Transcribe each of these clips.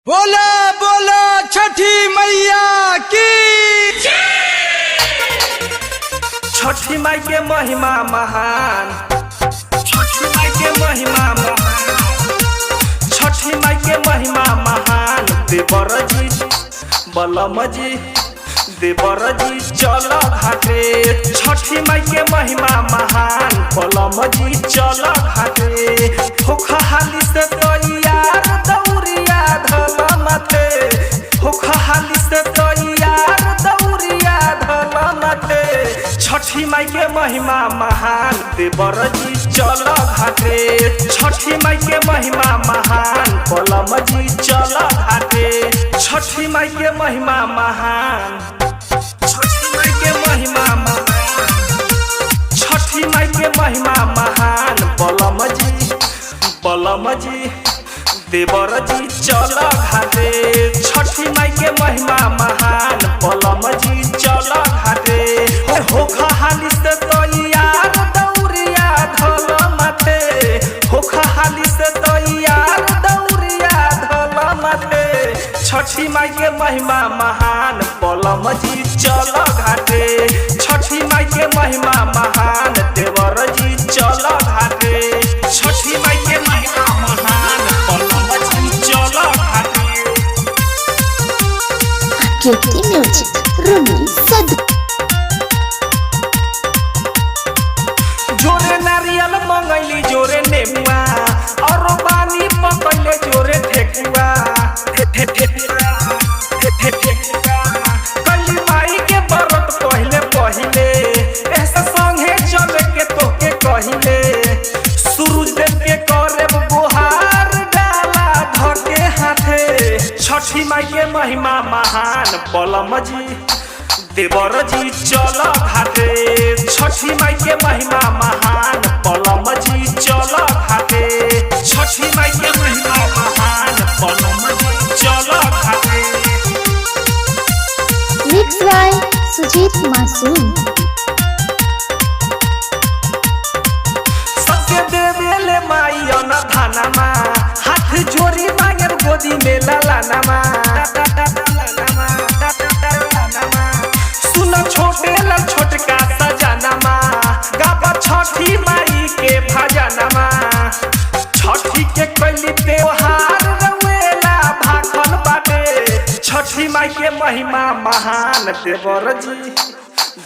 बोला बोला छठी मैया की। छठी माई के महिमा महान, छठी माई के महिमा महान, छठी माई के महिमा महान। देवर जी बलम जी, देवर जी चल घाटे। छठी माई के महिमा महान, बलम जी चल घाटे। होखा हाली से तैयार दौरिया धल माथे, होखा हाली से तैयार दौरिया धल माथे। छठी माई के महिमा महान, देवर जी चल घाटे। छठी माई के महिमा महान, बलम जी चल घाटे। छठी माई के महिमा महान, छठी माई के महिमा महान, छठी माई के महिमा महान। बलम जी देवर जी चल घाटे। छठी माई के महिमा महान, बलम जी चल घाटे। होखा हाली से तैयार दौरिया धल माथे, होखा हाली से तैयार दौरिया धल माथे। छठी माई के महिमा महान, बलम जी चल घाटे। छठी माई के महिमा महान, देवर जी चल घाटे। छठी माई के महिमा महान, बलम जी चल घाटे। Akyoti Music, Rumi Sadhu. जोरे नारियल मंगैली जोरे नेमुआ, और बानी पकैले जोरे ठेकुआ। कली माई के बरत पहिले पहिले, ऐसा संगे चल के तोके कहिले। सूरज देव के करब गुहार, डाला धके हाथे। छठी माई के महिमा महान, बलम जी देवर जी चल घाटे। छठी माई के महिमा महान, बलम जी चल घाटे। छठी माई के महिमा महान, बलम जी चल घाटे। Mixed by Sujit Masoom. सबके देवेले माई अनधानमा, हाथ जोड़ी मांगर गोदी में लालानमा। सुन छोटे ला छोटका सजनमा, गावा छठी माई के भजनमा। छठी के कैली त्योहार रवेला भाखल बाटे। छठी माई के महिमा महान, देवर जी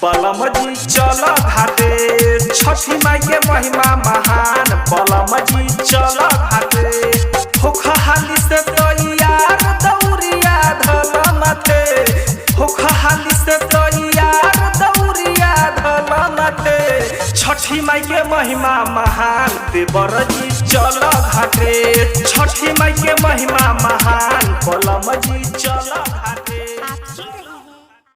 बलम जी चल घाटे। छठी माई के महिमा महान, बलम जी चल घाटे। होखा हाली से तैयार दौरिया धल माथे, होखा हाली से तैयार दौरिया धल माथे। छठी माई के महिमा महान, देवर जी चल घाटे। छठी माई के महिमा महान, बलम जी चल